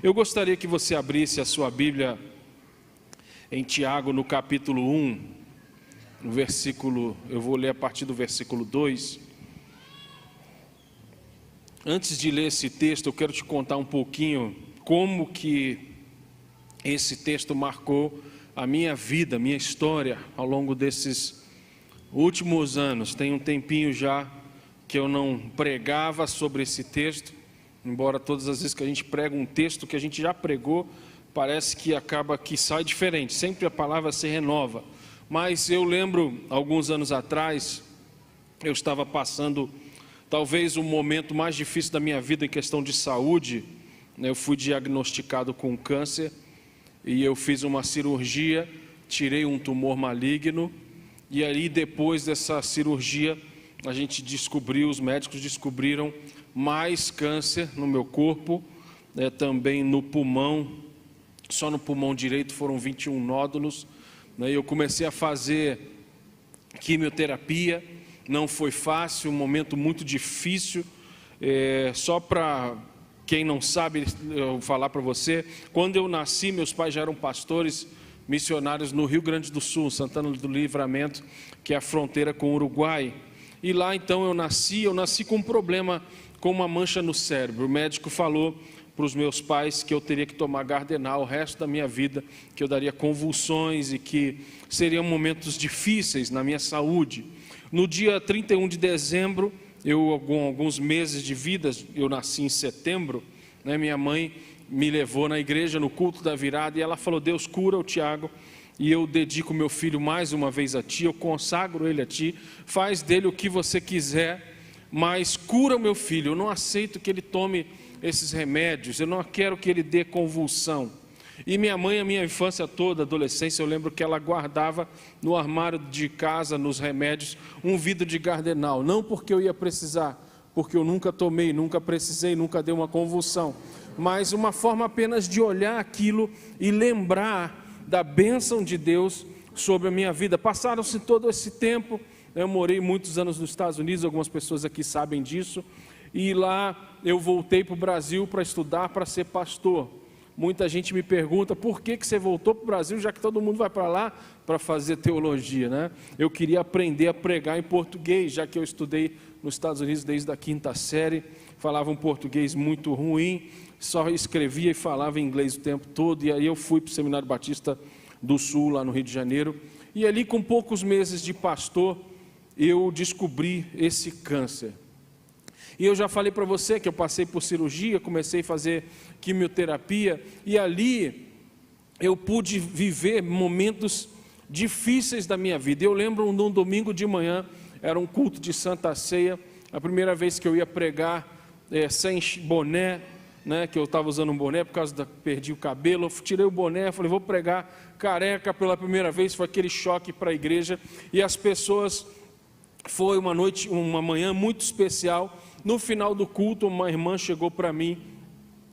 Eu gostaria que você abrisse a sua Bíblia em Tiago, no capítulo 1, no versículo, eu vou ler a partir do versículo 2. Antes de ler esse texto, eu quero te contar um pouquinho como que esse texto marcou a minha vida, minha história ao longo desses últimos anos. Tem um tempinho já que eu não pregava sobre esse texto, embora todas as vezes que a gente prega um texto que a gente já pregou, parece que acaba que sai diferente, sempre a palavra se renova. Mas eu lembro, alguns anos atrás, eu estava passando talvez o momento mais difícil da minha vida em questão de saúde. Eu fui diagnosticado com câncer e eu fiz uma cirurgia, tirei um tumor maligno, e aí depois dessa cirurgia a gente descobriu, os médicos descobriram mais câncer no meu corpo, também no pulmão. Só no pulmão direito foram 21 nódulos, eu comecei a fazer quimioterapia, não foi fácil, um momento muito difícil. Só para quem não sabe, eu vou falar para você, quando eu nasci, meus pais já eram pastores missionários no Rio Grande do Sul, Santana do Livramento, que é a fronteira com o Uruguai. E lá então eu nasci com um problema, com uma mancha no cérebro. O médico falou para os meus pais que eu teria que tomar Gardenal o resto da minha vida, que eu daria convulsões e que seriam momentos difíceis na minha saúde. No dia 31 de dezembro, alguns meses de vida, eu nasci em setembro, minha mãe me levou na igreja no culto da virada e ela falou: Deus, cura o Tiago, e eu dedico meu filho mais uma vez a ti, eu consagro ele a ti, faz dele o que você quiser, mas cura o meu filho. Eu não aceito que ele tome esses remédios, eu não quero que ele dê convulsão. E minha mãe, a minha infância toda, adolescência, eu lembro que ela guardava no armário de casa, nos remédios, um vidro de Gardenal, não porque eu ia precisar, porque eu nunca tomei, nunca precisei, nunca dei uma convulsão, mas uma forma apenas de olhar aquilo e lembrar da bênção de Deus sobre a minha vida. Passaram-se todo esse tempo, eu morei muitos anos nos Estados Unidos, algumas pessoas aqui sabem disso, e lá eu voltei para o Brasil para estudar, para ser pastor. Muita gente me pergunta: por que você voltou para o Brasil, já que todo mundo vai para lá para fazer teologia, Eu queria aprender a pregar em português, já que eu estudei nos Estados Unidos desde a 5ª série, falava um português muito ruim, só escrevia e falava inglês o tempo todo. E aí eu fui para o Seminário Batista do Sul, lá no Rio de Janeiro, e ali com poucos meses de pastor, eu descobri esse câncer. E eu já falei para você que eu passei por cirurgia, comecei a fazer quimioterapia, e ali eu pude viver momentos difíceis da minha vida. Eu lembro num domingo de manhã, era um culto de Santa Ceia, a primeira vez que eu ia pregar sem boné, que eu estava usando um boné por causa perdi o cabelo, eu tirei o boné, falei: vou pregar careca pela primeira vez. Foi aquele choque para a igreja, e as pessoas, foi uma manhã muito especial. No final do culto, uma irmã chegou para mim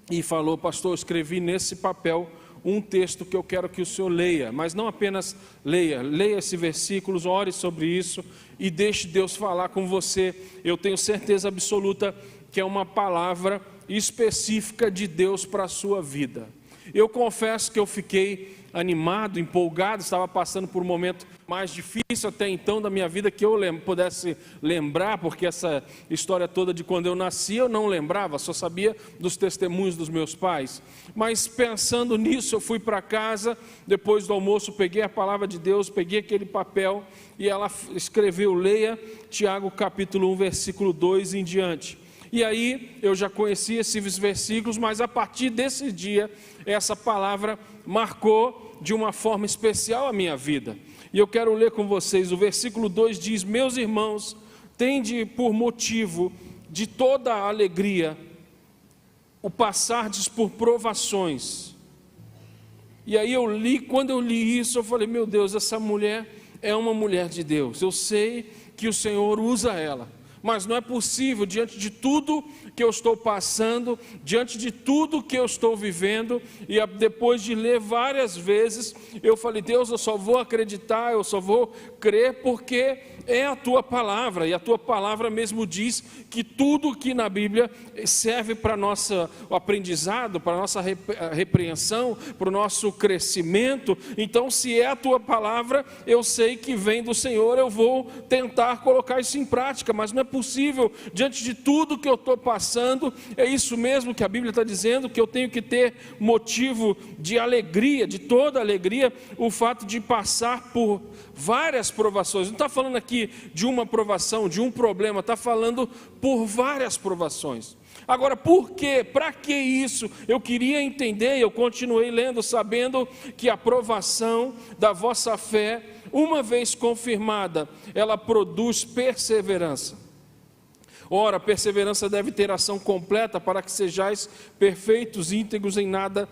e falou: pastor, eu escrevi nesse papel um texto que eu quero que o senhor leia, mas não apenas leia esses versículos, ore sobre isso e deixe Deus falar com você. Eu tenho certeza absoluta que é uma palavra específica de Deus para a sua vida. Eu confesso que eu fiquei animado, empolgado, estava passando por um momento mais difícil até então da minha vida, que eu pudesse lembrar, porque essa história toda de quando eu nasci eu não lembrava, só sabia dos testemunhos dos meus pais. Mas pensando nisso, eu fui para casa, depois do almoço, peguei a palavra de Deus, peguei aquele papel, e ela escreveu: leia Tiago capítulo 1, versículo 2 em diante. E aí eu já conhecia esses versículos, mas a partir desse dia, essa palavra marcou de uma forma especial a minha vida. E eu quero ler com vocês, o versículo 2 diz: meus irmãos, tende por motivo de toda a alegria o passardes por provações. E aí quando eu li isso, eu falei: meu Deus, essa mulher é uma mulher de Deus. Eu sei que o Senhor usa ela Mas não é possível, diante de tudo que eu estou passando, diante de tudo que eu estou vivendo, e depois de ler várias vezes, eu falei: Deus, eu só vou acreditar, eu só vou crer, porque é a tua palavra, e a tua palavra mesmo diz que tudo que na Bíblia serve para nosso aprendizado, para nossa repreensão, para o nosso crescimento. Então, se é a tua palavra, eu sei que vem do Senhor, eu vou tentar colocar isso em prática, mas não é possível, diante de tudo que eu estou passando. É isso mesmo que a Bíblia está dizendo, que eu tenho que ter motivo de alegria, de toda alegria, o fato de passar por várias provações. Não está falando aqui de uma provação, de um problema, está falando por várias provações. Agora, por quê? Para que isso? Eu queria entender, e eu continuei lendo, sabendo que a provação da vossa fé, uma vez confirmada, ela produz perseverança. Ora, a perseverança deve ter ação completa, para que sejais perfeitos, íntegros, em nada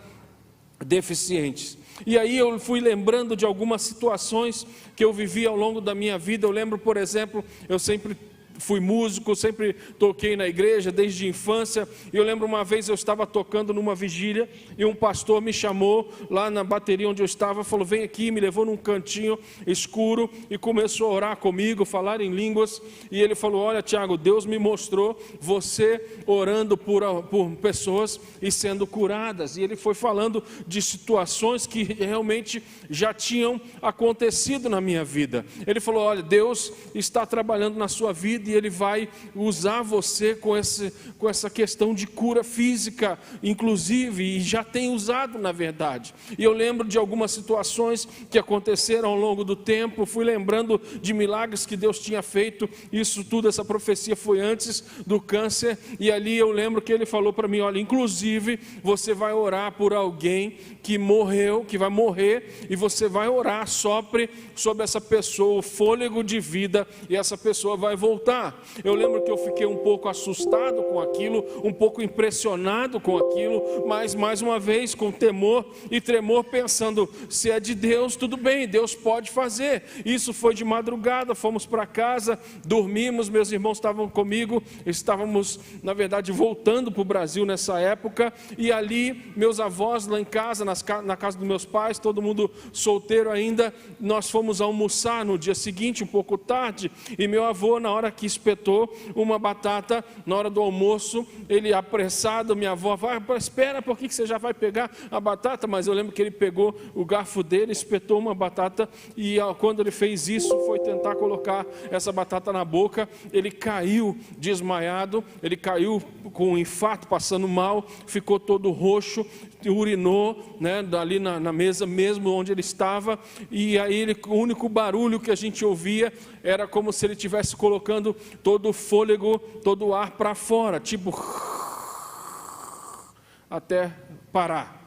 deficientes. E aí eu fui lembrando de algumas situações que eu vivi ao longo da minha vida. Eu lembro, por exemplo, eu sempre fui músico, sempre toquei na igreja desde a infância. E eu lembro uma vez eu estava tocando numa vigília e um pastor me chamou lá na bateria onde eu estava, falou: vem aqui, me levou num cantinho escuro e começou a orar comigo, falar em línguas. E ele falou: olha, Tiago, Deus me mostrou você orando por pessoas e sendo curadas. E ele foi falando de situações que realmente já tinham acontecido na minha vida. Ele falou: olha, Deus está trabalhando na sua vida, e Ele vai usar você com essa questão de cura física, inclusive, e já tem usado na verdade. E eu lembro de algumas situações que aconteceram ao longo do tempo, fui lembrando de milagres que Deus tinha feito. Isso tudo, essa profecia foi antes do câncer, e ali eu lembro que Ele falou para mim: olha, inclusive você vai orar por alguém que morreu, que vai morrer, e você vai orar, sopre sobre essa pessoa o fôlego de vida, e essa pessoa vai voltar. Eu lembro que eu fiquei um pouco assustado com aquilo, um pouco impressionado com aquilo, mas mais uma vez com temor e tremor, pensando: se é de Deus, tudo bem, Deus pode fazer. Isso foi de madrugada, fomos para casa, dormimos, meus irmãos estavam comigo, estávamos na verdade voltando para o Brasil nessa época, e ali meus avós lá em casa, na casa dos meus pais, todo mundo solteiro ainda, nós fomos almoçar no dia seguinte, um pouco tarde, e meu avô, na hora que espetou uma batata, na hora do almoço, ele apressado, minha avó vai: espera, por que você já vai pegar a batata? Mas eu lembro que ele pegou o garfo dele, espetou uma batata, e quando ele fez isso, foi tentar colocar essa batata na boca, ele caiu desmaiado, ele caiu com um infarto, passando mal, ficou todo roxo, urinou, né, ali na mesa mesmo onde ele estava, e aí o único barulho que a gente ouvia era como se ele estivesse colocando todo o fôlego, todo o ar para fora, tipo, até parar.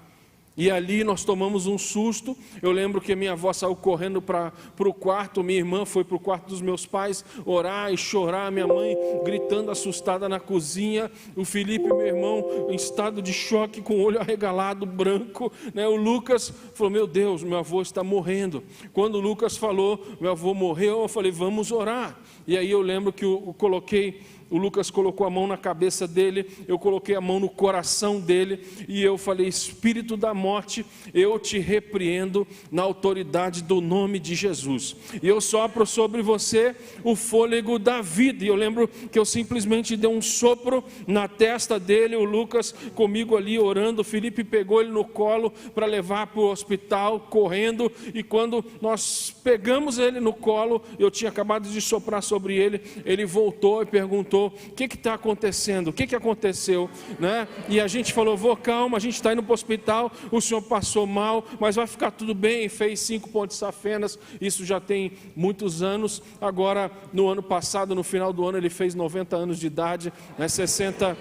E ali nós tomamos um susto. Eu lembro que a minha avó saiu correndo para o quarto, minha irmã foi para o quarto dos meus pais orar e chorar, minha mãe gritando assustada na cozinha, o Felipe, meu irmão, em estado de choque, com o olho arregalado, branco, né? O Lucas falou: meu Deus, meu avô está morrendo. Quando o Lucas falou: meu avô morreu, eu falei: vamos orar. E aí eu lembro que o Lucas colocou a mão na cabeça dele, eu coloquei a mão no coração dele, e eu falei: espírito da morte, eu te repreendo na autoridade do nome de Jesus, e eu sopro sobre você o fôlego da vida. E eu lembro que eu simplesmente dei um sopro na testa dele, o Lucas comigo ali orando, o Felipe pegou ele no colo para levar para o hospital, correndo, e quando nós pegamos ele no colo, eu tinha acabado de soprar sobre ele, ele voltou e perguntou: o que está acontecendo? O que aconteceu? Né? E a gente falou: vô, calma, a gente está indo para o hospital, o senhor passou mal, mas vai ficar tudo bem. Fez 5 pontos safenas, isso já tem muitos anos. Agora, no ano passado, no final do ano, ele fez 90 anos de idade, né? 60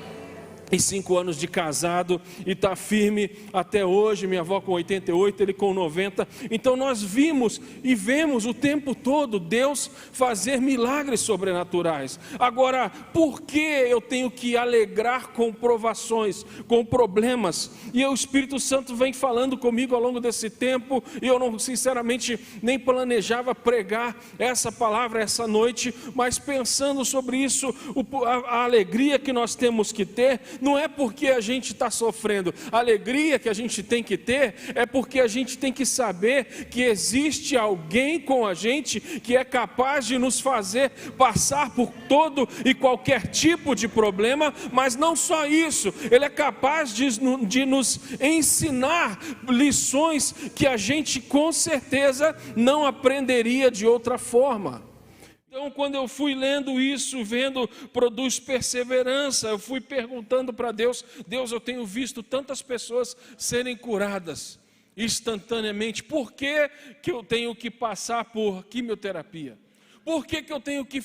anos de casado e está firme até hoje. Minha avó com 88, ele com 90. Então nós vimos e vemos o tempo todo Deus fazer milagres sobrenaturais. Agora, por que eu tenho que alegrar com provações, com problemas? E o Espírito Santo vem falando comigo ao longo desse tempo, e eu não, sinceramente, nem planejava pregar essa palavra essa noite, mas pensando sobre isso, a alegria que nós temos que ter, não é porque a gente está sofrendo. A alegria que a gente tem que ter é porque a gente tem que saber que existe alguém com a gente que é capaz de nos fazer passar por todo e qualquer tipo de problema, mas não só isso, Ele é capaz de nos ensinar lições que a gente com certeza não aprenderia de outra forma. Então, quando eu fui lendo isso, vendo produz perseverança, eu fui perguntando para Deus: Deus, eu tenho visto tantas pessoas serem curadas instantaneamente, por que eu tenho que passar por quimioterapia? Por que eu tenho que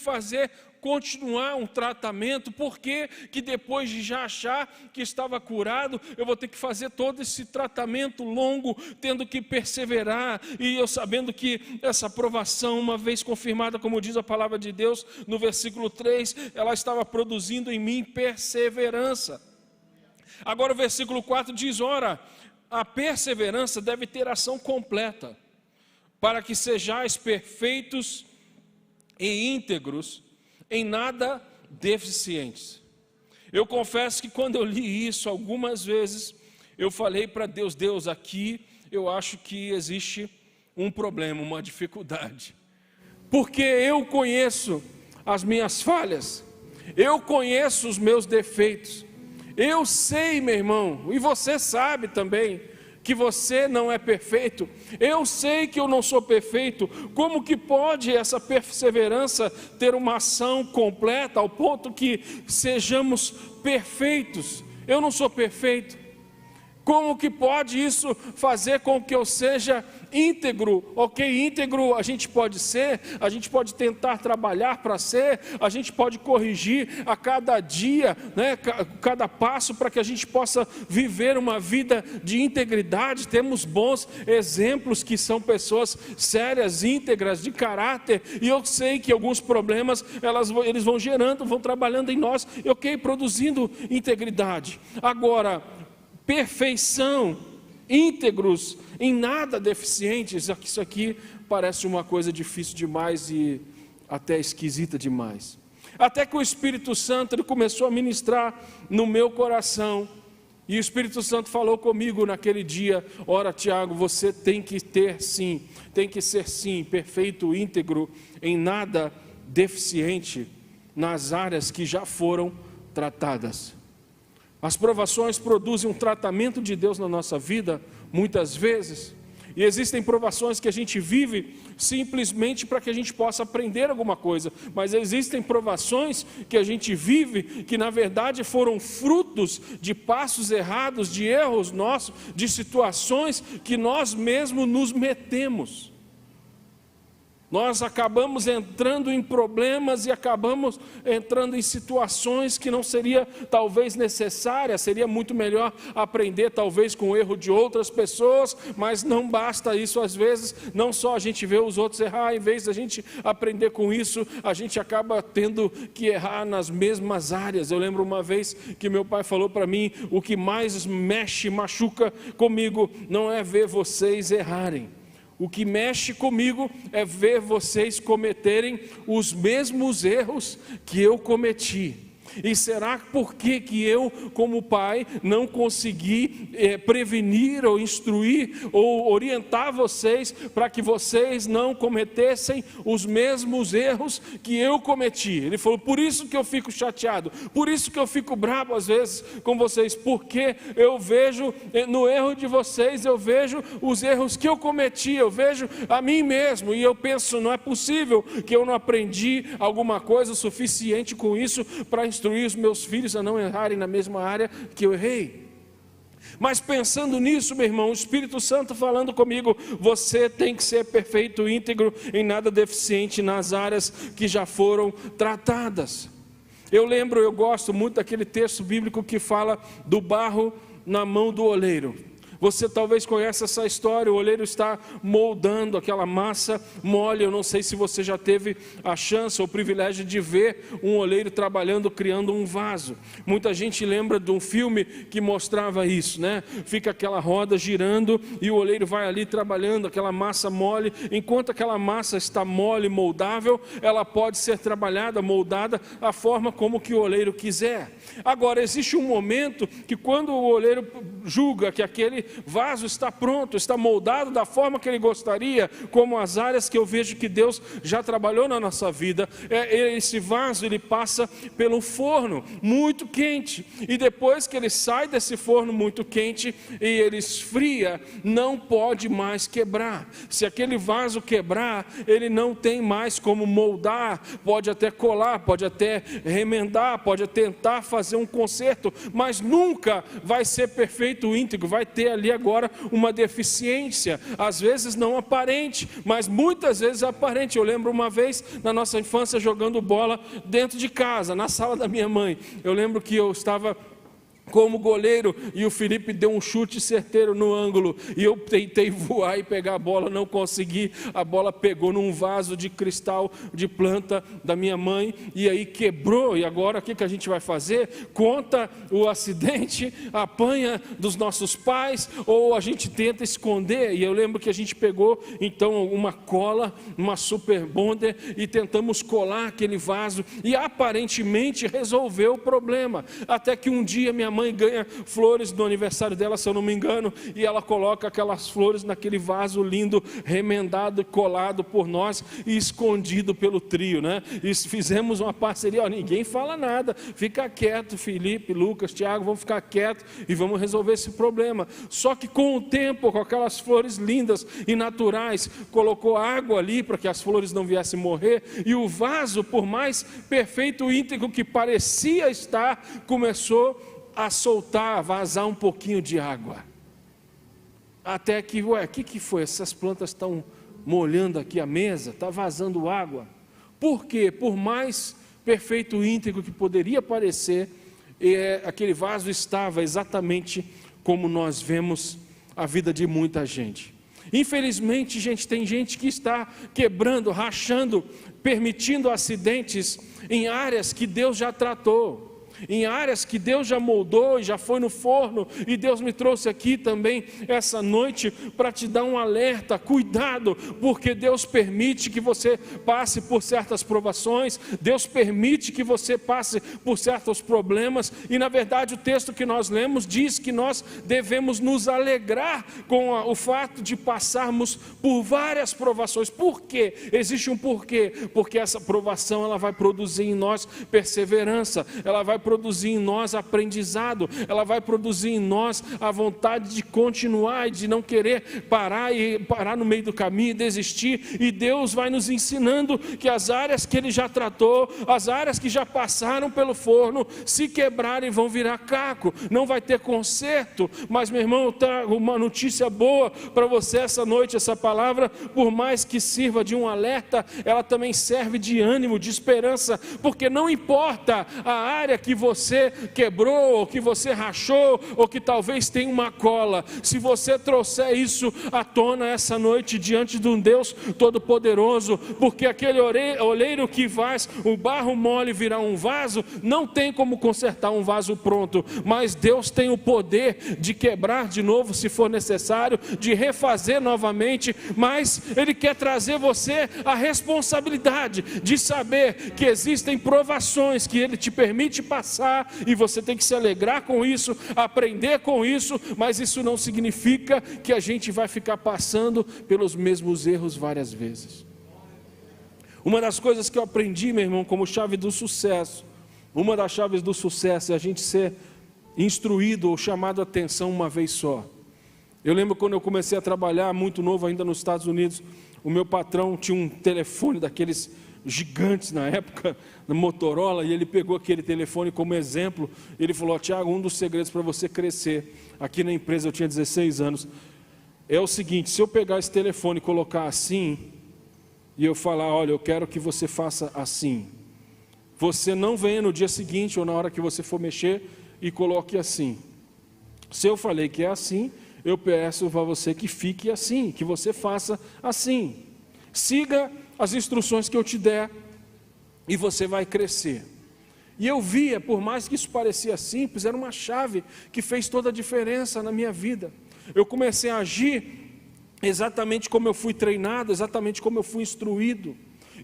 continuar um tratamento? Por que depois de já achar que estava curado, eu vou ter que fazer todo esse tratamento longo, tendo que perseverar, e eu sabendo que essa provação, uma vez confirmada, como diz a palavra de Deus, no versículo 3, ela estava produzindo em mim perseverança. Agora o versículo 4 diz: ora, a perseverança deve ter ação completa, para que sejais perfeitos e íntegros, em nada deficientes. Eu confesso que quando eu li isso algumas vezes, eu falei para Deus: Deus, aqui eu acho que existe um problema, uma dificuldade, porque eu conheço as minhas falhas, eu conheço os meus defeitos, eu sei, meu irmão, e você sabe também, que você não é perfeito. Eu sei que eu não sou perfeito. Como que pode essa perseverança ter uma ação completa ao ponto que sejamos perfeitos? Eu não sou perfeito. Como que pode isso fazer com que eu seja íntegro? Ok, íntegro a gente pode ser, a gente pode tentar trabalhar para ser, a gente pode corrigir a cada dia, né, cada passo, para que a gente possa viver uma vida de integridade. Temos bons exemplos que são pessoas sérias, íntegras, de caráter, e eu sei que alguns problemas eles vão gerando, vão trabalhando em nós, ok, produzindo integridade. Agora, perfeição, íntegros, em nada deficientes, isso aqui parece uma coisa difícil demais e até esquisita demais. Até que o Espírito Santo ele começou a ministrar no meu coração, e o Espírito Santo falou comigo naquele dia: ora, Tiago, você tem que ter sim, tem que ser sim, perfeito, íntegro, em nada deficiente, nas áreas que já foram tratadas. As provações produzem um tratamento de Deus na nossa vida, muitas vezes, e existem provações que a gente vive simplesmente para que a gente possa aprender alguma coisa, mas existem provações que a gente vive que na verdade foram frutos de passos errados, de erros nossos, de situações que nós mesmos nos metemos. Nós acabamos entrando em problemas e acabamos entrando em situações que não seria talvez necessária, seria muito melhor aprender talvez com o erro de outras pessoas, mas não basta isso às vezes, não só a gente vê os outros errar, em vez da gente aprender com isso, a gente acaba tendo que errar nas mesmas áreas. Eu lembro uma vez que meu pai falou para mim: o que mais machuca comigo não é ver vocês errarem. O que mexe comigo é ver vocês cometerem os mesmos erros que eu cometi. E será por que eu, como pai, não consegui prevenir ou instruir ou orientar vocês para que vocês não cometessem os mesmos erros que eu cometi? Ele falou: por isso que eu fico chateado, por isso que eu fico bravo às vezes com vocês, porque eu vejo no erro de vocês, eu vejo os erros que eu cometi, eu vejo a mim mesmo, e eu penso: não é possível que eu não aprendi alguma coisa suficiente com isso para instruir os meus filhos a não errarem na mesma área que eu errei. Mas pensando nisso, meu irmão, o Espírito Santo falando comigo: você tem que ser perfeito, íntegro, em nada deficiente nas áreas que já foram tratadas. Eu gosto muito daquele texto bíblico que fala do barro na mão do oleiro. Você talvez conheça essa história, o oleiro está moldando aquela massa mole. Eu não sei se você já teve a chance ou o privilégio de ver um oleiro trabalhando, criando um vaso. Muita gente lembra de um filme que mostrava isso, né? Fica aquela roda girando e o oleiro vai ali trabalhando, aquela massa mole. Enquanto aquela massa está mole, moldável, ela pode ser trabalhada, moldada, a forma como que o oleiro quiser. Agora, existe um momento que quando o oleiro julga que aquele vaso está pronto, está moldado da forma que ele gostaria, como as áreas que eu vejo que Deus já trabalhou na nossa vida, esse vaso ele passa pelo forno muito quente, e depois que ele sai desse forno muito quente e ele esfria, não pode mais quebrar. Se aquele vaso quebrar, ele não tem mais como moldar, pode até colar, pode até remendar, pode tentar fazer um conserto, mas nunca vai ser perfeito, íntegro, vai ter ali agora uma deficiência, às vezes não aparente, mas muitas vezes aparente. Eu lembro uma vez na nossa infância jogando bola dentro de casa, na sala da minha mãe. Eu lembro que eu estava como goleiro e o Felipe deu um chute certeiro no ângulo e eu tentei voar e pegar a bola, não consegui. A bola pegou num vaso de cristal de planta da minha mãe e aí quebrou. E agora o que a gente vai fazer? Conta o acidente, apanha dos nossos pais ou a gente tenta esconder? E eu lembro que a gente pegou então uma cola, uma super bonder e tentamos colar aquele vaso e aparentemente resolveu o problema, até que um dia minha mãe ganha flores no aniversário dela, se eu não me engano, e ela coloca aquelas flores naquele vaso lindo, remendado e colado por nós e escondido pelo trio, né? E fizemos uma parceria, ninguém fala nada, fica quieto, Felipe, Lucas, Tiago, vamos ficar quietos e vamos resolver esse problema. Só que com o tempo, com aquelas flores lindas e naturais, colocou água ali para que as flores não viessem morrer, e o vaso, por mais perfeito e íntegro que parecia estar, começou a soltar, a vazar um pouquinho de água, até que, o que foi? Essas plantas estão molhando aqui a mesa, está vazando água. Por quê? Por mais perfeito e íntegro que poderia parecer, aquele vaso estava exatamente como nós vemos a vida de muita gente. Infelizmente, gente, tem gente que está quebrando, rachando, permitindo acidentes em áreas que Deus já tratou, em áreas que Deus já moldou e já foi no forno. E Deus me trouxe aqui também essa noite para te dar um alerta: cuidado, porque Deus permite que você passe por certas provações, Deus permite que você passe por certos problemas, e na verdade o texto que nós lemos diz que nós devemos nos alegrar com o fato de passarmos por várias provações. Por quê? Existe um porquê, porque essa provação ela vai produzir em nós perseverança, ela vai produzir em nós aprendizado, ela vai produzir em nós a vontade de continuar e de não querer parar no meio do caminho e desistir. E Deus vai nos ensinando que as áreas que Ele já tratou, as áreas que já passaram pelo forno, se quebrarem vão virar caco, não vai ter conserto. Mas, meu irmão, eu trago uma notícia boa para você essa noite. Essa palavra, por mais que sirva de um alerta, ela também serve de ânimo, de esperança, porque não importa a área que você quebrou, ou que você rachou, ou que talvez tenha uma cola, se você trouxer isso à tona essa noite diante de um Deus Todo-Poderoso, porque aquele oleiro que faz o barro mole virar um vaso, não tem como consertar um vaso pronto, mas Deus tem o poder de quebrar de novo se for necessário, de refazer novamente, mas Ele quer trazer você a responsabilidade de saber que existem provações que Ele te permite passar, e você tem que se alegrar com isso, aprender com isso, mas isso não significa que a gente vai ficar passando pelos mesmos erros várias vezes. Uma das coisas que eu aprendi, meu irmão, como chave do sucesso, uma das chaves do sucesso é a gente ser instruído ou chamado a atenção uma vez só. Eu lembro quando eu comecei a trabalhar, muito novo ainda nos Estados Unidos, o meu patrão tinha um telefone daqueles gigantes na época, na Motorola, e ele pegou aquele telefone como exemplo. Ele falou: Tiago, um dos segredos para você crescer aqui na empresa, eu tinha 16 anos, é o seguinte: se eu pegar esse telefone e colocar assim, e eu falar, olha, eu quero que você faça assim, você não venha no dia seguinte ou na hora que você for mexer e coloque assim. Se eu falei que é assim, eu peço para você que fique assim, que você faça assim. Siga as instruções que eu te der e você vai crescer. E eu via, por mais que isso parecia simples, era uma chave que fez toda a diferença na minha vida. Eu comecei a agir exatamente como eu fui treinado, exatamente como eu fui instruído.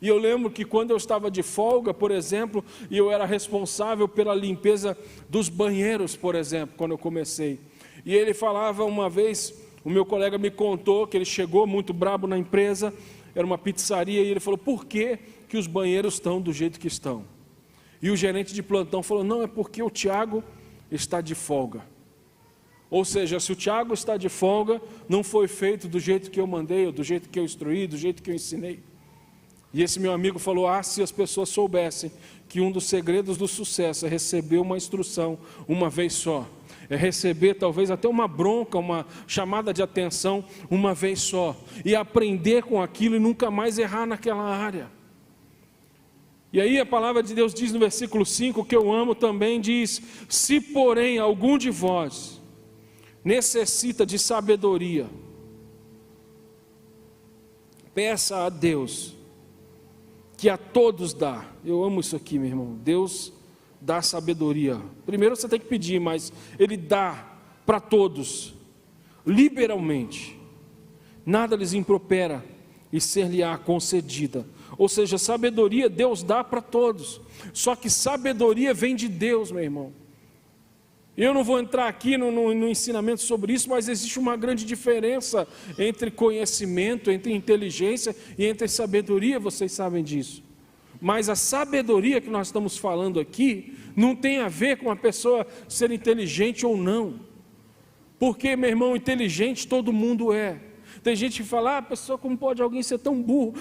E eu lembro que quando eu estava de folga, por exemplo, e eu era responsável pela limpeza dos banheiros, por exemplo, quando eu comecei. E ele falava uma vez, o meu colega me contou que ele chegou muito brabo na empresa, era uma pizzaria, e ele falou, por que os banheiros estão do jeito que estão? E o gerente de plantão falou, não, é porque o Tiago está de folga. Ou seja, se o Tiago está de folga, não foi feito do jeito que eu mandei, ou do jeito que eu instruí, do jeito que eu ensinei. E esse meu amigo falou, se as pessoas soubessem que um dos segredos do sucesso é receber uma instrução uma vez só, é receber talvez até uma bronca, uma chamada de atenção uma vez só, e aprender com aquilo e nunca mais errar naquela área. E aí a palavra de Deus diz no versículo 5, que eu amo também, diz, se porém algum de vós necessita de sabedoria, peça a Deus, que a todos dá. Eu amo isso aqui, meu irmão. Deus dá sabedoria. Primeiro você tem que pedir, mas Ele dá para todos, liberalmente. Nada lhes impropera e ser-lhe-á concedida. Ou seja, sabedoria Deus dá para todos. Só que sabedoria vem de Deus, meu irmão. Eu não vou entrar aqui no ensinamento sobre isso, mas existe uma grande diferença entre conhecimento, entre inteligência e entre sabedoria, vocês sabem disso. Mas a sabedoria que nós estamos falando aqui não tem a ver com a pessoa ser inteligente ou não. Porque, meu irmão, inteligente todo mundo é. Tem gente que fala, pessoa, como pode alguém ser tão burro?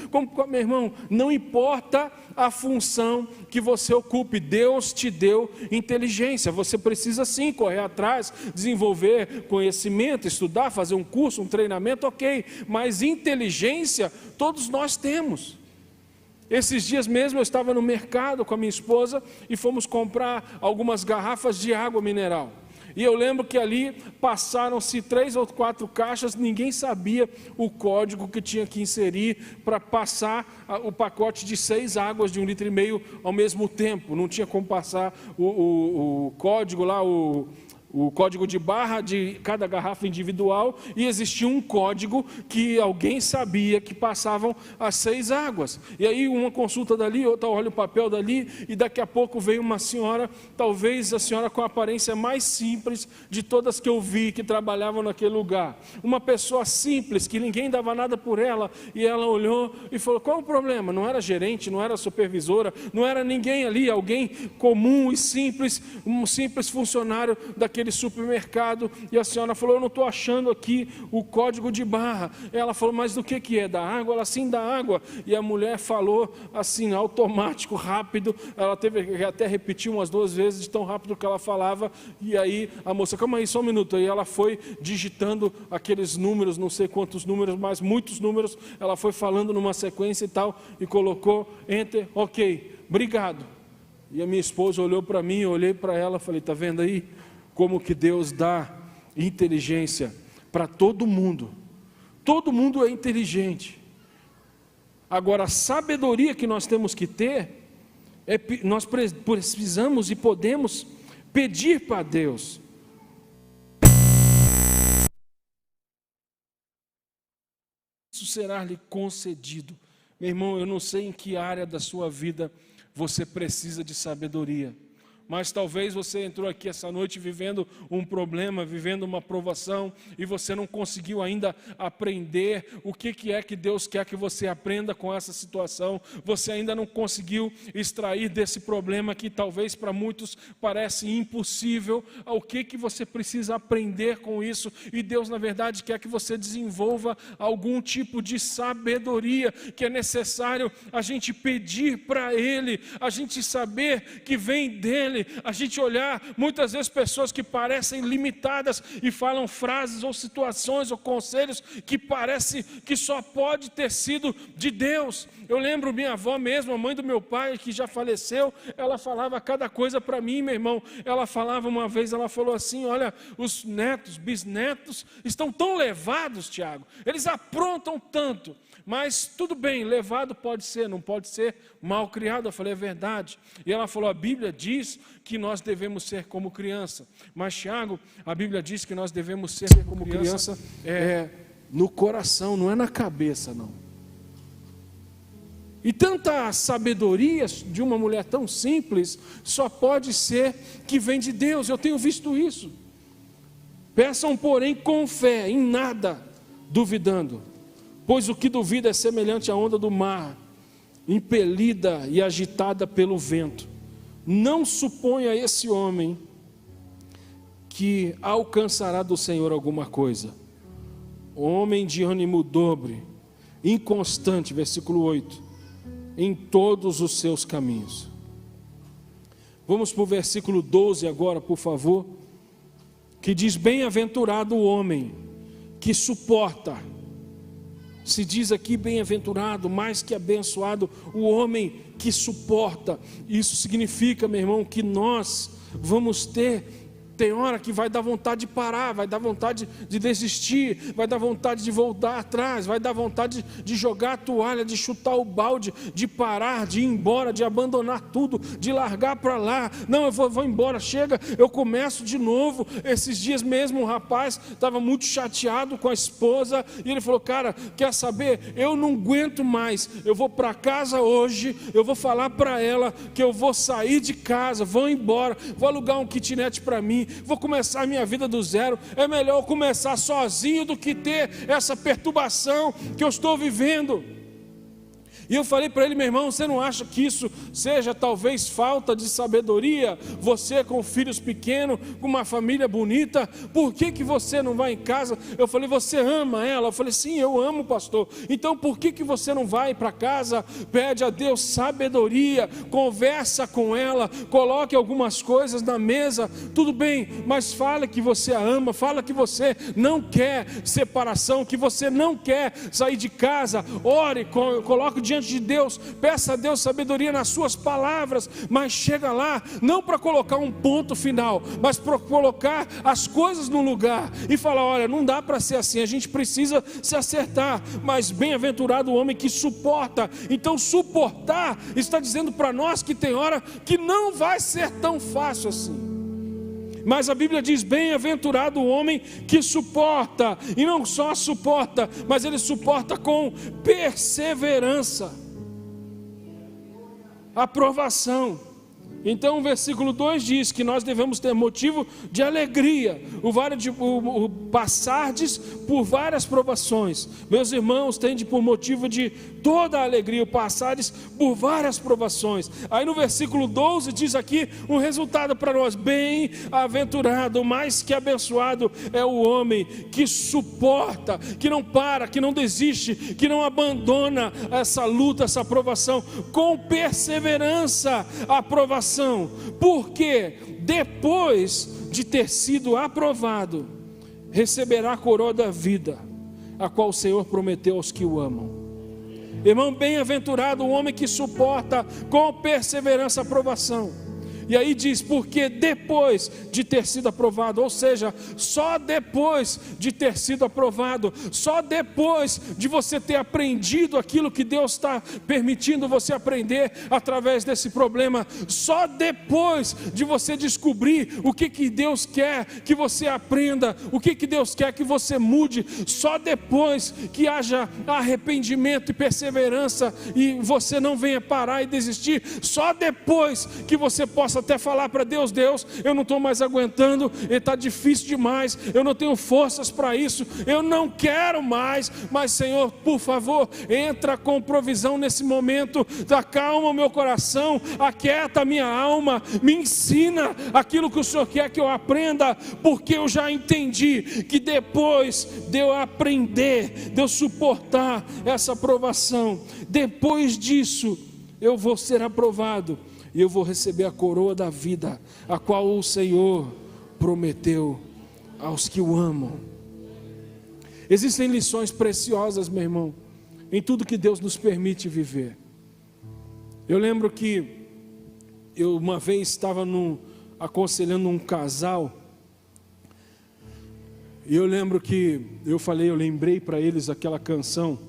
Meu irmão, não importa a função que você ocupe, Deus te deu inteligência. Você precisa sim correr atrás, desenvolver conhecimento, estudar, fazer um curso, um treinamento, ok. Mas inteligência todos nós temos. Esses dias mesmo eu estava no mercado com a minha esposa e fomos comprar algumas garrafas de água mineral. E eu lembro que ali passaram-se 3 ou 4 caixas, ninguém sabia o código que tinha que inserir para passar o pacote de 6 águas de 1,5 litro ao mesmo tempo. Não tinha como passar o código lá, o código de barra de cada garrafa individual, e existia um código que alguém sabia que passavam as 6 águas. E aí uma consulta dali, outra olha o papel dali, e daqui a pouco veio uma senhora, talvez a senhora com a aparência mais simples de todas que eu vi, que trabalhavam naquele lugar. Uma pessoa simples, que ninguém dava nada por ela, e ela olhou e falou, qual o problema? Não era gerente, não era supervisora, não era ninguém ali, alguém comum e simples, um simples funcionário daquele supermercado. E a senhora falou, eu não estou achando aqui o código de barra. Ela falou, mas do que é? Da água? Ela, sim, da água. E a mulher falou assim, automático, rápido, ela teve que até repetir umas 2 vezes de tão rápido que ela falava. E aí a moça, calma aí, só um minuto. Aí ela foi digitando aqueles números, não sei quantos números, mas muitos números, ela foi falando numa sequência e tal, e colocou enter, ok, obrigado. E a minha esposa olhou para mim, eu olhei para ela, falei, está vendo aí como que Deus dá inteligência para todo mundo. Todo mundo é inteligente. Agora, a sabedoria que nós temos que ter, nós precisamos e podemos pedir para Deus. Isso será lhe concedido. Meu irmão, eu não sei em que área da sua vida você precisa de sabedoria. Mas talvez você entrou aqui essa noite vivendo um problema, vivendo uma provação, e você não conseguiu ainda aprender o que é que Deus quer que você aprenda com essa situação. Você ainda não conseguiu extrair desse problema que talvez para muitos parece impossível. O que você precisa aprender com isso? E Deus, na verdade, quer que você desenvolva algum tipo de sabedoria, que é necessário a gente pedir para Ele, a gente saber que vem dEle, dele, a gente olhar muitas vezes pessoas que parecem limitadas e falam frases ou situações ou conselhos que parece que só pode ter sido de Deus. Eu lembro minha avó mesmo, a mãe do meu pai, que já faleceu, ela falava cada coisa para mim, meu irmão. Ela falava uma vez, ela falou assim: olha, os netos, bisnetos estão tão levados, Tiago, eles aprontam tanto, mas tudo bem, levado pode ser, não pode ser mal criado. Eu falei: é verdade. E ela falou: a Bíblia diz que nós devemos ser como criança, mas Tiago, a Bíblia diz que nós devemos ser como criança no coração, não é na cabeça, não. E tanta sabedoria de uma mulher tão simples só pode ser que vem de Deus. Eu tenho visto isso. Peçam, porém, com fé, em nada duvidando, pois o que duvida é semelhante à onda do mar, impelida e agitada pelo vento. Não suponha esse homem que alcançará do Senhor alguma coisa. Homem de ânimo dobre, inconstante, versículo 8, em todos os seus caminhos. Vamos para o versículo 12 agora, por favor, que diz: bem-aventurado o homem que suporta. Se diz aqui bem-aventurado, mais que abençoado, o homem que suporta. Isso significa, meu irmão, que nós vamos tem hora que vai dar vontade de parar, vai dar vontade de desistir, vai dar vontade de voltar atrás, vai dar vontade de jogar a toalha, de chutar o balde, de parar, de ir embora, de abandonar tudo, de largar para lá. Não, eu vou embora, chega, eu começo de novo. Esses dias mesmo um rapaz estava muito chateado com a esposa e ele falou: cara, quer saber, eu não aguento mais, eu vou para casa hoje, eu vou falar para ela que eu vou sair de casa, vou embora, vou alugar um kitnet para mim, vou começar a minha vida do zero. É melhor eu começar sozinho do que ter essa perturbação que eu estou vivendo. E eu falei para ele: meu irmão, você não acha que isso seja talvez falta de sabedoria? Você com filhos pequenos, com uma família bonita, por que você não vai em casa? Eu falei: você ama ela? Eu falei: sim, eu amo, pastor. Então por que você não vai para casa? Pede a Deus sabedoria, conversa com ela, coloque algumas coisas na mesa, tudo bem, mas fala que você a ama, fala que você não quer separação, que você não quer sair de casa. Ore, coloque diante de Deus, peça a Deus sabedoria nas suas palavras, mas chega lá, não para colocar um ponto final, mas para colocar as coisas no lugar e falar: olha, não dá para ser assim, a gente precisa se acertar. Mas bem-aventurado o homem que suporta. Então suportar está dizendo para nós que tem hora que não vai ser tão fácil assim. Mas a Bíblia diz: bem-aventurado o homem que suporta, e não só suporta, mas ele suporta com perseverança, aprovação. Então o versículo 2 diz que nós devemos ter motivo de alegria, o passardes por várias provações. Meus irmãos, tende por motivo de toda a alegria o passardes por várias provações. Aí no versículo 12 diz aqui um resultado para nós: bem-aventurado, mais que abençoado é o homem que suporta, que não para, que não desiste, que não abandona essa luta, essa provação, com perseverança, aprovação. Porque depois de ter sido aprovado, receberá a coroa da vida, a qual o Senhor prometeu aos que o amam. Irmão, bem-aventurado o homem que suporta com perseverança a aprovação. E aí diz: porque depois de ter sido aprovado, ou seja, só depois de ter sido aprovado, só depois de você ter aprendido aquilo que Deus está permitindo você aprender através desse problema, só depois de você descobrir o que Deus quer que você aprenda, o que Deus quer que você mude, só depois que haja arrependimento e perseverança e você não venha parar e desistir, só depois que você possa até falar para Deus: Deus, eu não estou mais aguentando, está difícil demais, eu não tenho forças para isso, eu não quero mais, mas Senhor, por favor, entra com provisão nesse momento, acalma o meu coração, aquieta a minha alma, me ensina aquilo que o Senhor quer que eu aprenda, porque eu já entendi que depois de eu aprender, de eu suportar essa provação, depois disso eu vou ser aprovado. e eu vou receber a coroa da vida, a qual o Senhor prometeu aos que o amam. Existem lições preciosas, meu irmão, em tudo que Deus nos permite viver. Eu lembro que eu uma vez estava aconselhando um casal, e eu lembro que eu lembrei para eles aquela canção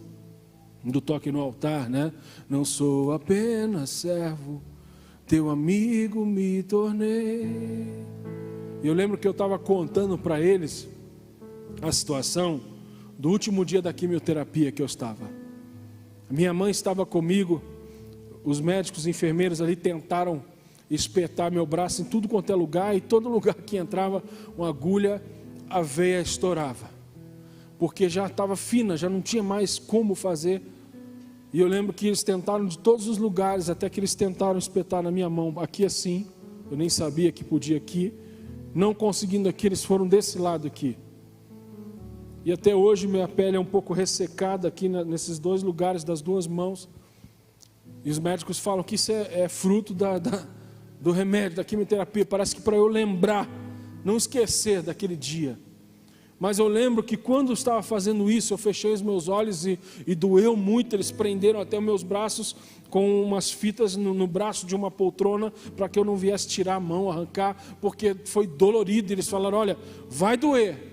do Toque no Altar, né? Não sou apenas servo, teu amigo me tornei. E eu lembro que eu estava contando para eles a situação do último dia da quimioterapia que eu estava. Minha mãe estava comigo, os médicos, os enfermeiros ali tentaram espetar meu braço em tudo quanto é lugar, e todo lugar que entrava uma agulha, a veia estourava, porque já estava fina, já não tinha mais como fazer. E eu lembro que eles tentaram de todos os lugares, até que eles tentaram espetar na minha mão, aqui assim, eu nem sabia que podia aqui, não conseguindo aqui, eles foram desse lado aqui. E até hoje minha pele é um pouco ressecada aqui nesses dois lugares das duas mãos. E os médicos falam que isso é fruto do remédio, da quimioterapia. Parece que para eu lembrar, não esquecer daquele dia. Mas eu lembro que quando eu estava fazendo isso, eu fechei os meus olhos e doeu muito. Eles prenderam até os meus braços com umas fitas no braço de uma poltrona, para que eu não viesse tirar a mão, arrancar, porque foi dolorido. Eles falaram, olha, vai doer.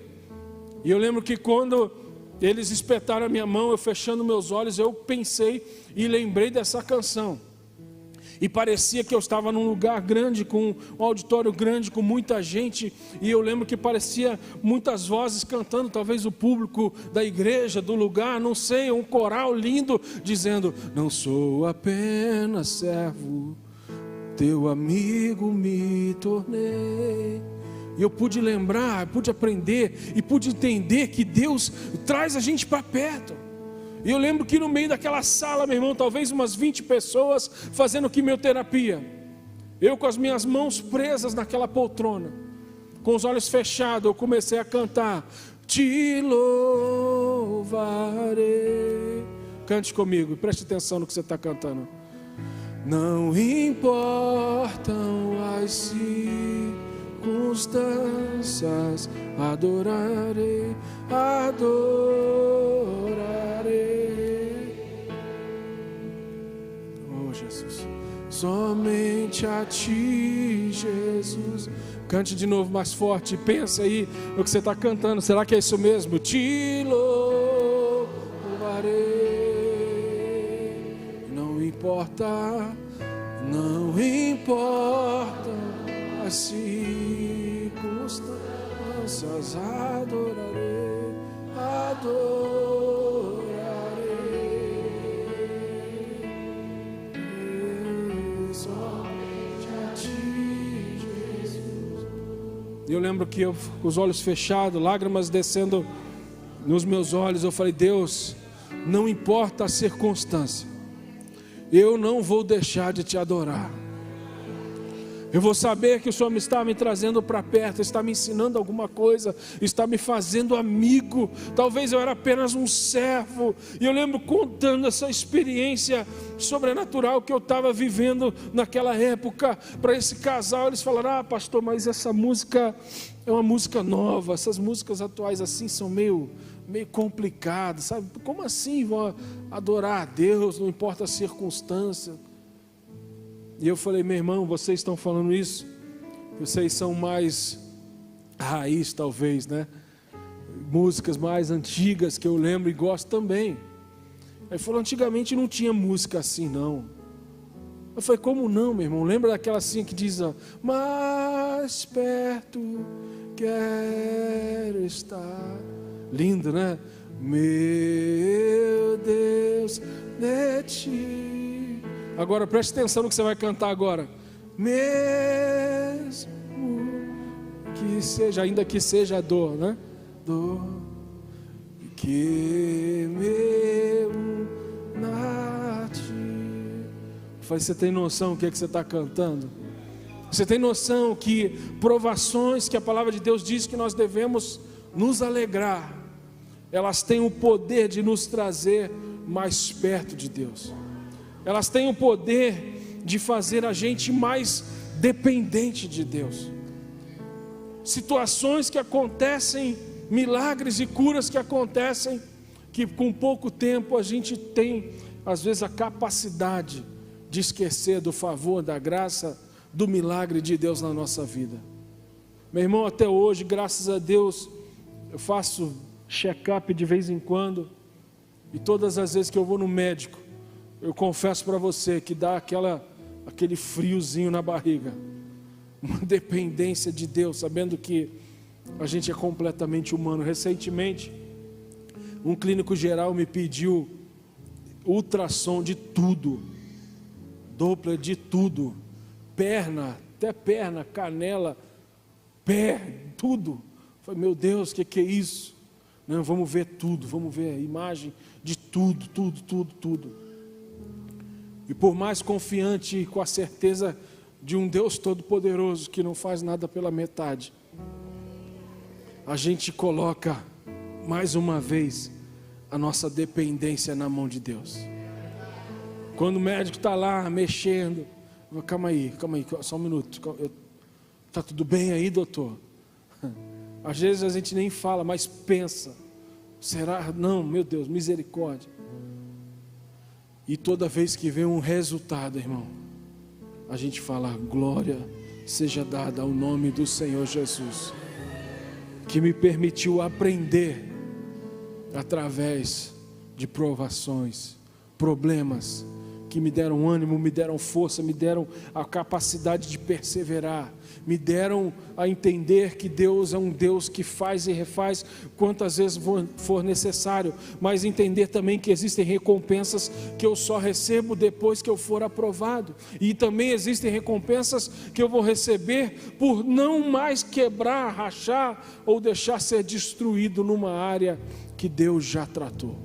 E eu lembro que quando eles espetaram a minha mão, eu fechando meus olhos, eu pensei e lembrei dessa canção. E parecia que eu estava num lugar grande, com um auditório grande, com muita gente. E eu lembro que parecia muitas vozes cantando, talvez o público da igreja, do lugar, não sei, um coral lindo, dizendo, não sou apenas servo, teu amigo me tornei. E eu pude lembrar, pude aprender e pude entender que Deus traz a gente para perto. E eu lembro que no meio daquela sala, meu irmão, talvez umas 20 pessoas fazendo quimioterapia. Eu com as minhas mãos presas naquela poltrona, com os olhos fechados, eu comecei a cantar. Te louvarei. Cante comigo, preste atenção no que você está cantando. Não importam as circunstâncias, adorarei, adorarei. Oh Jesus, somente a ti, Jesus. Cante de novo mais forte, pensa aí no que você está cantando. Será que é isso mesmo? Te louvarei. Não importa, não importa as circunstâncias, adorarei, adorarei, somente a ti, Jesus. Eu lembro que eu, com os olhos fechados, lágrimas descendo nos meus olhos, eu falei, Deus, não importa a circunstância, eu não vou deixar de te adorar. Eu vou saber que o Senhor está me trazendo para perto, está me ensinando alguma coisa, está me fazendo amigo. Talvez eu era apenas um servo. E eu lembro contando essa experiência sobrenatural que eu estava vivendo naquela época para esse casal. Eles falaram, pastor, mas essa música é uma música nova, essas músicas atuais assim são meio complicadas, sabe? Como assim vão adorar a Deus, não importa a circunstância? E eu falei, meu irmão, vocês estão falando isso, vocês são mais raiz talvez, né? Músicas mais antigas que eu lembro e gosto também. Ele falou, antigamente não tinha música assim não. Eu falei, como não, meu irmão? Lembra daquela assim que diz, mais perto quero estar. Lindo, né? Meu Deus, de ti. Agora preste atenção no que você vai cantar agora. Mesmo que seja, ainda que seja dor, né? Dor que mesmo na ti. Você tem noção do que você está cantando? Você tem noção que provações que a palavra de Deus diz que nós devemos nos alegrar, elas têm o poder de nos trazer mais perto de Deus. Elas têm o poder de fazer a gente mais dependente de Deus. Situações que acontecem, milagres e curas que acontecem, que com pouco tempo a gente tem, às vezes, a capacidade de esquecer do favor, da graça, do milagre de Deus na nossa vida. Meu irmão, até hoje, graças a Deus, eu faço check-up de vez em quando, e todas as vezes que eu vou no médico, eu confesso para você que dá aquele friozinho na barriga, uma dependência de Deus, sabendo que a gente é completamente humano. Recentemente, um clínico geral me pediu ultrassom de tudo, Doppler de tudo, perna, até perna, canela, pé, tudo. Eu falei, meu Deus, o que é isso? Não, vamos ver tudo, vamos ver a imagem de tudo. E por mais confiante e com a certeza de um Deus Todo-Poderoso que não faz nada pela metade, a gente coloca mais uma vez a nossa dependência na mão de Deus. Quando o médico está lá mexendo, calma aí, só um minuto, está tudo bem aí, doutor? Às vezes a gente nem fala, mas pensa, será? Não, meu Deus, misericórdia. E toda vez que vem um resultado, irmão, a gente fala, glória seja dada ao nome do Senhor Jesus, que me permitiu aprender através de provações, problemas, que me deram ânimo, me deram força, me deram a capacidade de perseverar, me deram a entender que Deus é um Deus que faz e refaz quantas vezes for necessário, mas entender também que existem recompensas que eu só recebo depois que eu for aprovado, e também existem recompensas que eu vou receber por não mais quebrar, rachar ou deixar ser destruído numa área que Deus já tratou.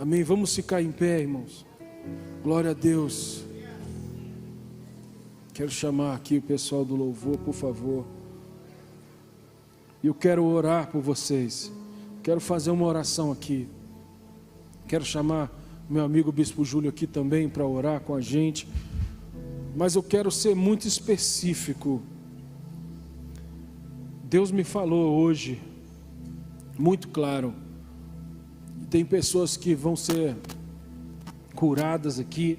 Amém? Vamos ficar em pé, irmãos. Glória a Deus. Quero chamar aqui o pessoal do louvor, por favor. Eu quero orar por vocês. Quero fazer uma oração aqui. Quero chamar meu amigo Bispo Júlio aqui também para orar com a gente. Mas eu quero ser muito específico. Deus me falou hoje, muito claro. Tem pessoas que vão ser curadas aqui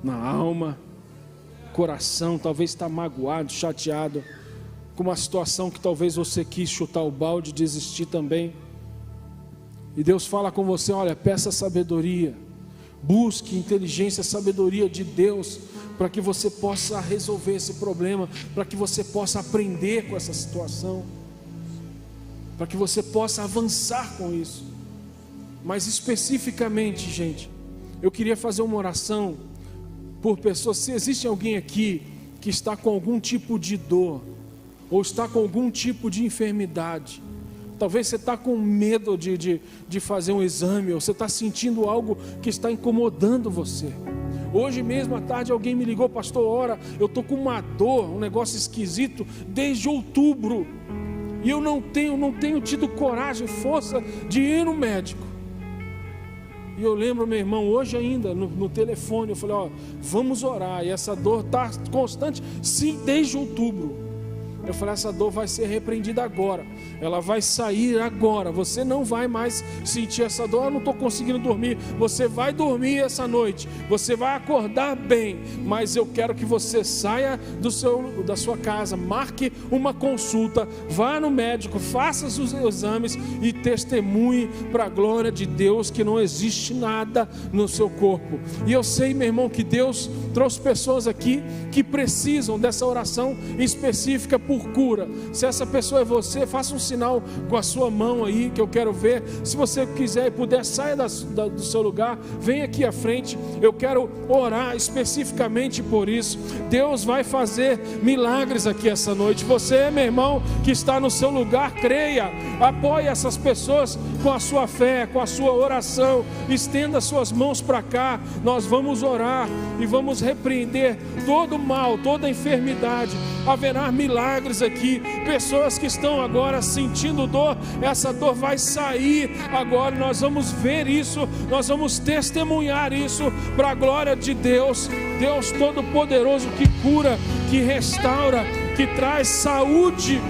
na alma, coração, talvez está magoado, chateado com uma situação que talvez você quis chutar o balde, desistir também. E Deus fala com você, olha, peça sabedoria, busque inteligência, sabedoria de Deus, para que você possa resolver esse problema, para que você possa aprender com essa situação, para que você possa avançar com isso. Mas especificamente, gente, eu queria fazer uma oração por pessoas. Se existe alguém aqui que está com algum tipo de dor, ou está com algum tipo de enfermidade, talvez você está com medo de fazer um exame, ou você está sentindo algo que está incomodando você. Hoje mesmo à tarde alguém me ligou, pastor, ora, eu estou com uma dor, um negócio esquisito, desde outubro, e eu não tenho tido coragem, força de ir no médico. E eu lembro, meu irmão, hoje ainda, no telefone, eu falei, vamos orar, e essa dor está constante, sim, desde outubro. Eu falei, essa dor vai ser repreendida agora, ela vai sair agora, você não vai mais sentir essa dor, eu não estou conseguindo dormir, você vai dormir essa noite, você vai acordar bem, mas eu quero que você saia da sua casa, marque uma consulta, vá no médico, faça os exames e testemunhe para a glória de Deus que não existe nada no seu corpo. E eu sei, meu irmão, que Deus trouxe pessoas aqui que precisam dessa oração específica por cura. Se essa pessoa é você, faça um sinal com a sua mão aí, que eu quero ver. Se você quiser e puder, saia do seu lugar, vem aqui à frente, eu quero orar especificamente por isso. Deus vai fazer milagres aqui essa noite. Você, meu irmão, que está no seu lugar, creia, apoie essas pessoas com a sua fé, com a sua oração, estenda suas mãos para cá, nós vamos orar e vamos repreender todo mal, toda enfermidade. Haverá milagres milagres aqui. Pessoas que estão agora sentindo dor, essa dor vai sair agora. Nós vamos ver isso, nós vamos testemunhar isso para a glória de Deus. Deus Todo-Poderoso, que cura, que restaura, que traz saúde.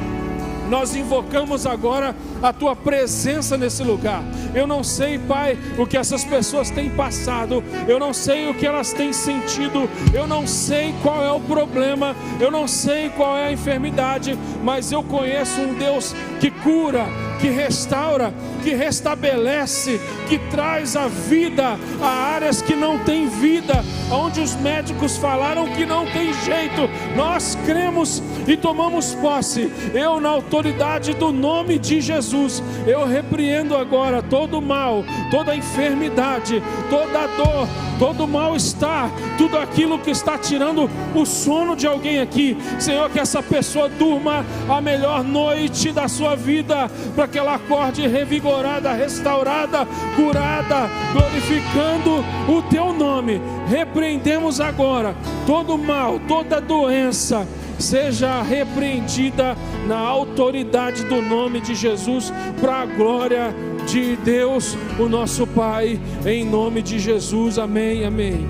Nós invocamos agora a Tua presença nesse lugar. Eu não sei, Pai, o que essas pessoas têm passado, eu não sei o que elas têm sentido, eu não sei qual é o problema, eu não sei qual é a enfermidade, mas eu conheço um Deus que cura, que restaura, que restabelece, que traz a vida a áreas que não têm vida, onde os médicos falaram que não tem jeito. Nós cremos e tomamos posse. Eu, na autoridade do nome de Jesus, eu repreendo agora todo mal, toda enfermidade, toda dor, todo mal-estar, tudo aquilo que está tirando o sono de alguém aqui. Senhor, que essa pessoa durma a melhor noite da sua vida, para que ela acorde revigorada, restaurada, curada, glorificando o Teu nome. Repreendemos agora todo mal, toda doença, seja repreendida na autoridade do nome de Jesus, para a glória de Deus, o nosso Pai, em nome de Jesus, amém, amém.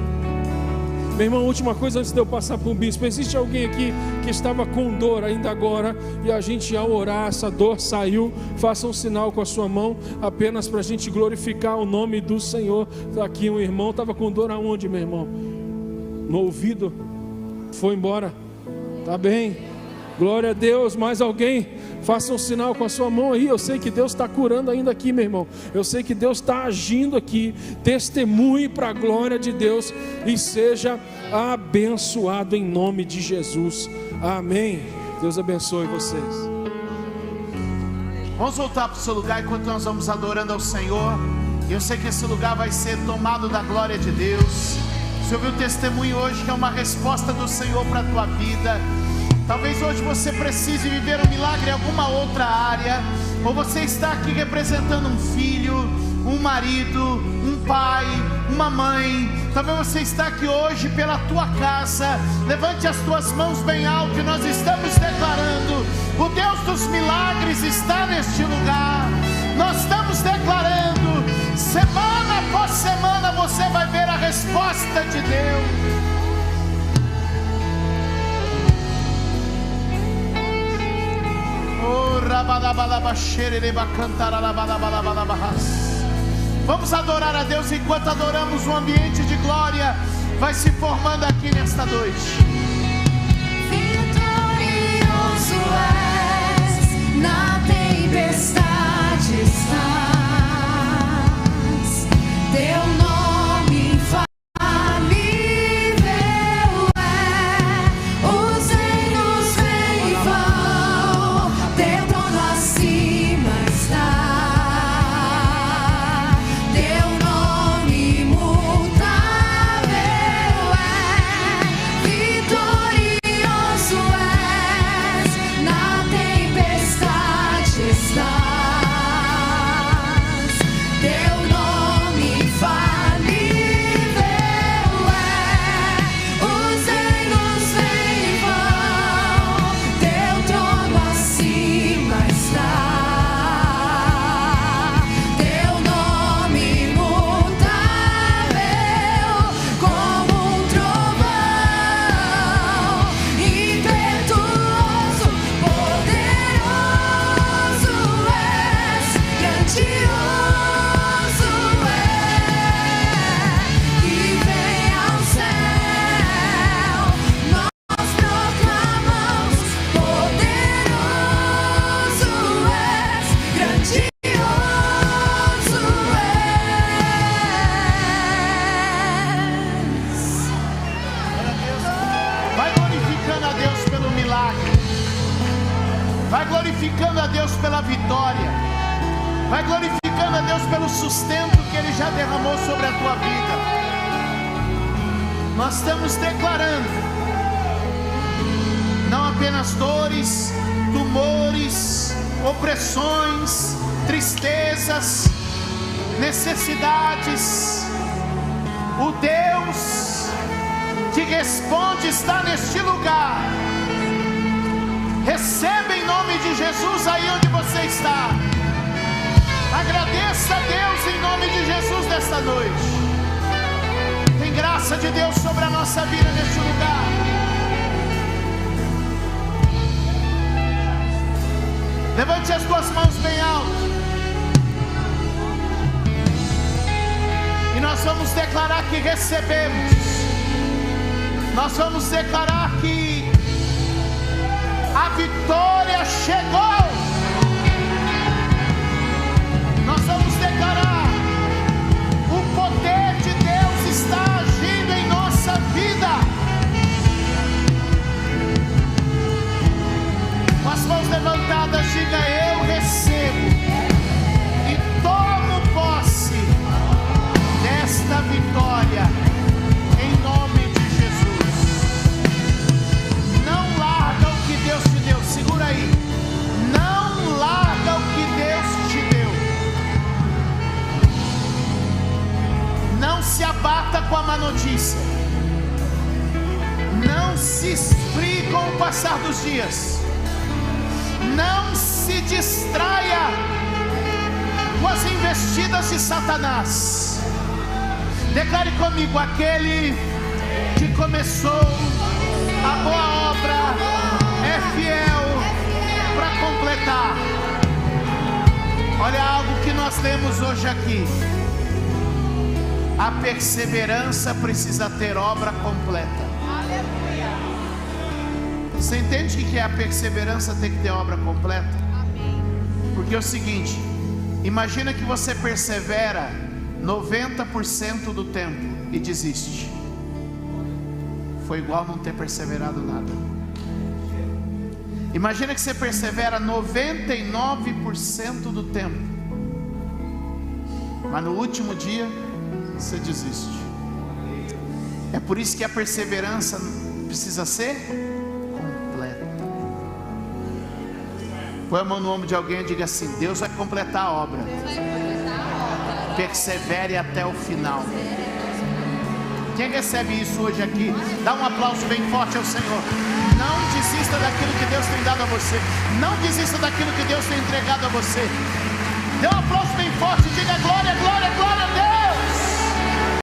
Meu irmão, última coisa antes de eu passar para o bispo: existe alguém aqui que estava com dor ainda agora, e a gente, ao orar, essa dor saiu? Faça um sinal com a sua mão, apenas para a gente glorificar o nome do Senhor. Está aqui um irmão, estava com dor aonde, meu irmão? No ouvido? Foi embora? Tá bem, glória a Deus. Mais alguém? Faça um sinal com a sua mão aí. Eu sei que Deus está curando ainda aqui, meu irmão. Eu sei que Deus está agindo aqui. Testemunhe para a glória de Deus e seja abençoado em nome de Jesus, amém. Deus abençoe vocês. Vamos voltar para o seu lugar enquanto nós vamos adorando ao Senhor. Eu sei que esse lugar vai ser tomado da glória de Deus. Você ouviu o testemunho hoje, que é uma resposta do Senhor para a tua vida. Talvez hoje você precise viver um milagre em alguma outra área, ou você está aqui representando um filho, um marido, um pai, uma mãe. Talvez você está aqui hoje pela tua casa. Levante as tuas mãos bem alto e nós estamos declarando: o Deus dos milagres está neste lugar. Nós estamos declarando, semana após semana você vai ver a resposta de Deus. Vamos adorar a Deus. Enquanto adoramos, um ambiente de glória vai se formando aqui nesta noite. Vitorioso és, na tempestade estás, teu nome infalível é, os reinos vêm e vão, teu trono acima está, teu nome imutável é, vitorioso és, na tempestade estás, teu nome infalível é, os reinos vêm e vão, teu trono acima está, teu nome imutável, como um trovão, impetuoso, poderoso és, grandioso é, que vem ao céu, nós proclamamos, poderoso és, grandioso és. Vai glorificando a Deus pelo milagre. Vai glorificando a Deus pela vitória. Vai glorificando a Deus pelo sustento que Ele já derramou sobre a tua vida. Nós estamos declarando não apenas dores, tumores, opressões, tristezas, necessidades. O Deus que responde está neste lugar. Receba em nome de Jesus aí onde você está. Agradeça a Deus em nome de Jesus nesta noite. Tem graça de Deus sobre a nossa vida neste lugar. Levante as tuas mãos bem alto. E nós vamos declarar que recebemos. Nós vamos declarar que a vitória chegou. Nós vamos declarar: o poder de Deus está agindo em nossa vida. Com as mãos levantadas, diga: eu recebo e tomo posse desta vitória, em nome de Jesus. Não larga o que Deus te deu, segura aí. Não larga o que Deus te deu. Não se abata com a má notícia. Não se esfrie com o passar dos dias. Não se distraia com as investidas de Satanás. Declare comigo: aquele que começou a boa obra é fiel para completar. Olha algo que nós lemos hoje aqui: a perseverança precisa ter obra completa. Você entende o que é a perseverança ter que ter obra completa? Porque é o seguinte: imagina que você persevera 90% do tempo e desiste. Foi igual não ter perseverado nada. Imagina que você persevera 99% do tempo, mas no último dia você desiste. É por isso que a perseverança precisa ser completa. Põe a mão no ombro de alguém e diga assim: Deus vai completar a obra. Persevere até o final. Quem recebe isso hoje aqui, dá um aplauso bem forte ao Senhor. Não desista daquilo que Deus tem dado a você. Não desista daquilo que Deus tem entregado a você. Dê um aplauso bem forte e diga: glória, glória, glória.